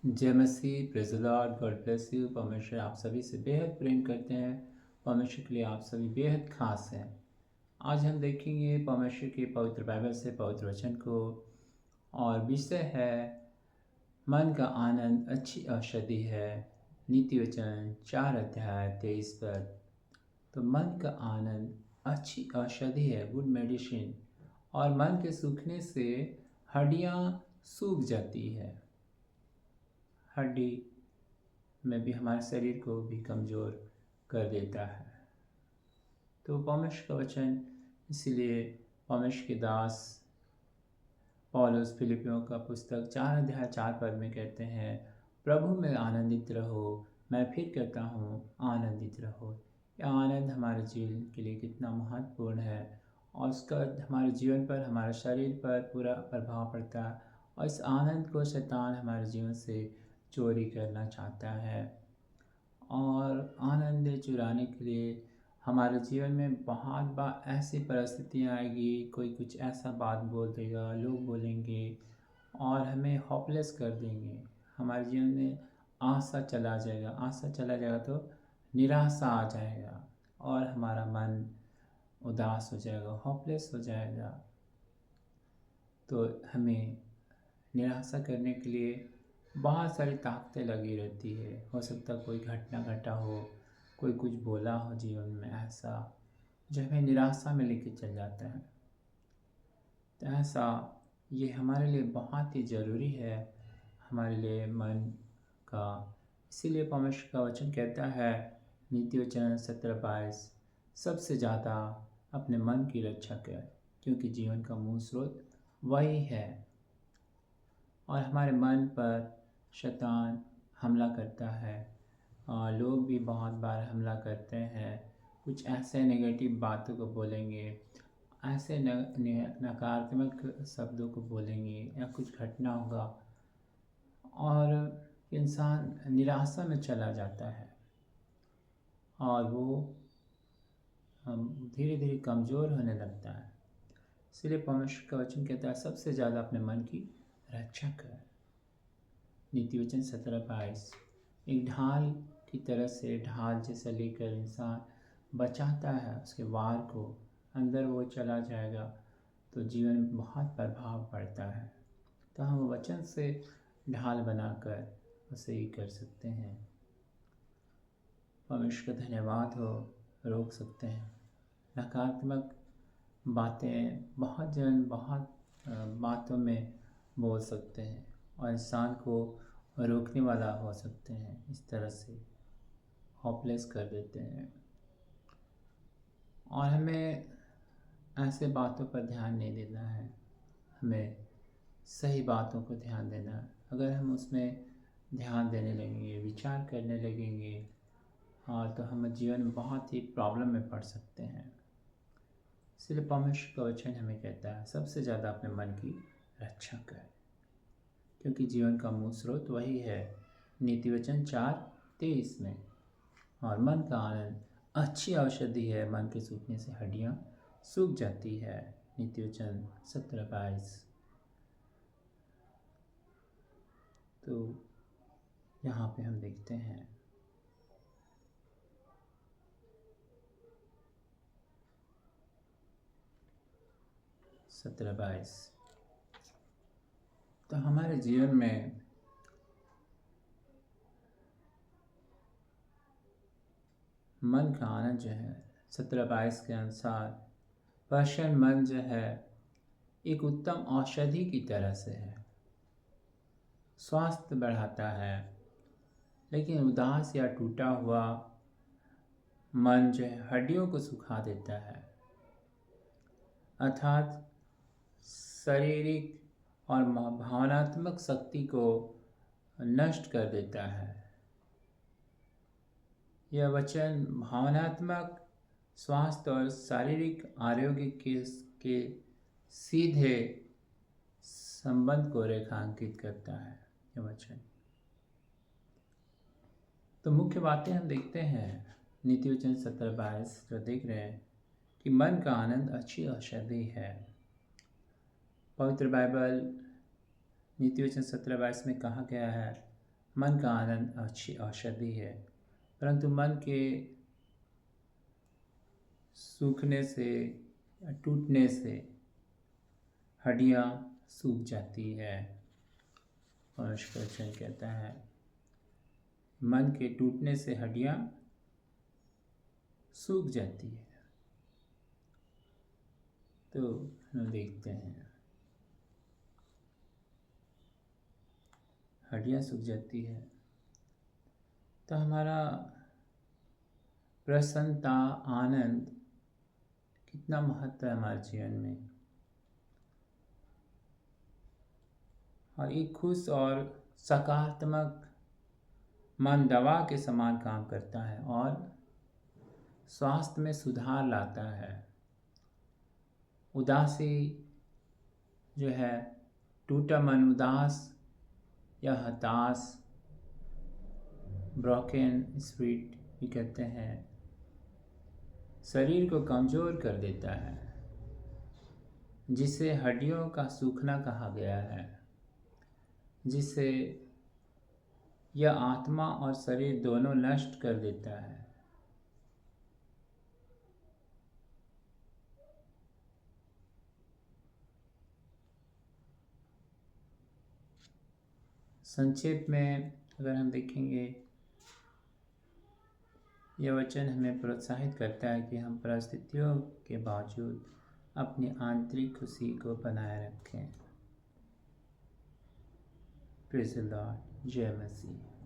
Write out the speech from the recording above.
जय मसीह, praise the Lord, God bless you. परमेश्वर आप सभी से बेहद प्रेम करते हैं। परमेश्वर के लिए आप सभी बेहद खास हैं। आज हम देखेंगे परमेश्वर के पवित्र बाइबल से पवित्र वचन को, और विषय है मन का आनंद अच्छी औषधि है। नीति वचन 4 अध्याय 23 पद। तो मन का आनंद अच्छी औषधि है, गुड मेडिसिन, और मन के सूखने से हड्डियाँ सूख जाती है। हड्डी में भी हमारे शरीर को भी कमज़ोर कर देता है। तो परमेश्वर का वचन, इसीलिए परमेश्वर के दास पौलुस फिलिपियों का पुस्तक 4 अध्याय 4 पद में कहते हैं, प्रभु में आनंदित रहो। मैं फिर कहता हूँ, आनंदित रहो। यह आनंद हमारे जीवन के लिए कितना महत्वपूर्ण है, और उसका हमारे जीवन पर, हमारे शरीर पर पूरा प्रभाव पड़ता है। और इस आनंद को शैतान हमारे जीवन से चोरी करना चाहता है, और आनंद चुराने के लिए हमारे जीवन में बहुत बार ऐसी परिस्थितियाँ आएगी, कोई कुछ ऐसा बात बोल देगा, लोग बोलेंगे और हमें होपलेस कर देंगे। हमारे जीवन में आशा चला जाएगा तो निराशा आ जाएगा, और हमारा मन उदास हो जाएगा, होपलेस हो जाएगा। तो हमें निराशा करने के लिए बहुत सारी ताकतें लगी रहती है। हो सकता है कोई घटना घटा हो, कोई कुछ बोला हो जीवन में ऐसा जो हमें निराशा में लेके चल जाता है। तो ऐसा ये हमारे लिए बहुत ही ज़रूरी है, हमारे लिए मन का। इसीलिए परमेश्वर का वचन कहता है, नीति वचन 17-22, सबसे ज़्यादा अपने मन की रक्षा कर, क्योंकि जीवन का मूल स्रोत वही है। और हमारे मन पर शैतान हमला करता है, और लोग भी बहुत बार हमला करते हैं। कुछ ऐसे नेगेटिव बातों को बोलेंगे, ऐसे नकारात्मक शब्दों को बोलेंगे, या कुछ घटना होगा और इंसान निराशा में चला जाता है, और वो धीरे धीरे कमज़ोर होने लगता है। इसलिए परमेश्वर का वचन कहता है, सबसे ज़्यादा अपने मन की रक्षा कर। नीति वचन 17-22 एक ढाल की तरह से, ढाल जैसा लेकर इंसान बचाता है उसके वार को, अंदर वो चला जाएगा तो जीवन में बहुत प्रभाव पड़ता है। तो हम वचन से ढाल बनाकर उसे ही कर सकते हैं। परमेश्वर का धन्यवाद हो, रोक सकते हैं नकारात्मक बातें। बहुत बातों में बोल सकते हैं, और इंसान को रोकने वाला हो सकते हैं, इस तरह से होपलेस कर देते हैं। और हमें ऐसे बातों पर ध्यान नहीं देना है, हमें सही बातों को ध्यान देना है। अगर हम उसमें ध्यान देने लगेंगे, विचार करने लगेंगे, हाँ, तो हम जीवन में बहुत ही प्रॉब्लम में पड़ सकते हैं। इसलिए परमेश्वर का वचन हमें कहता है, सबसे ज़्यादा अपने मन की रक्षा कर, क्योंकि जीवन का मूल स्रोत वही है। नीति वचन 4:23 में, और मन का आनंद अच्छी औषधि है, मन के सूखने से हड्डियाँ सूख जाती है। नीति वचन 17-22। तो यहाँ पे हम देखते हैं, सत्रह 22। तो हमारे जीवन में मन का आनंद जो है, 17-22 के अनुसार, प्रसन्न मन जो है एक उत्तम औषधि की तरह से है, स्वास्थ्य बढ़ाता है। लेकिन उदास या टूटा हुआ मन जो है हड्डियों को सुखा देता है, अर्थात शारीरिक और भावनात्मक शक्ति को नष्ट कर देता है। यह वचन भावनात्मक स्वास्थ्य और शारीरिक आरोग्य के सीधे संबंध को रेखांकित करता है। यह वचन, तो मुख्य बातें हम देखते हैं नीति वचन 17-22 जो देख रहे हैं, कि मन का आनंद अच्छी औषधि है। पवित्र बाइबल नीति वचन 17-22 में कहा गया है, मन का आनंद अच्छी औषधि है, परंतु मन के सूखने से या टूटने से हड्डियाँ सूख जाती है। परमेश्वर का वचन कहता है मन के टूटने से हड्डियाँ सूख जाती है। तो हम देखते हैं हड्डियाँ सूख जाती है तो हमारा प्रसन्नता, आनंद कितना महत्व है हमारे जीवन में। और एक खुश और सकारात्मक मन दवा के समान काम करता है और स्वास्थ्य में सुधार लाता है। उदासी जो है, टूटा मन उदास या हताश, ब्रोकन स्पिरिट भी कहते हैं, शरीर को कमज़ोर कर देता है, जिसे हड्डियों का सूखना कहा गया है, जिसे यह आत्मा और शरीर दोनों नष्ट कर देता है। संक्षेप में अगर हम देखेंगे, यह वचन हमें प्रोत्साहित करता है कि हम परिस्थितियों के बावजूद अपनी आंतरिक खुशी को बनाए रखें। Praise the Lord. जय मसीह।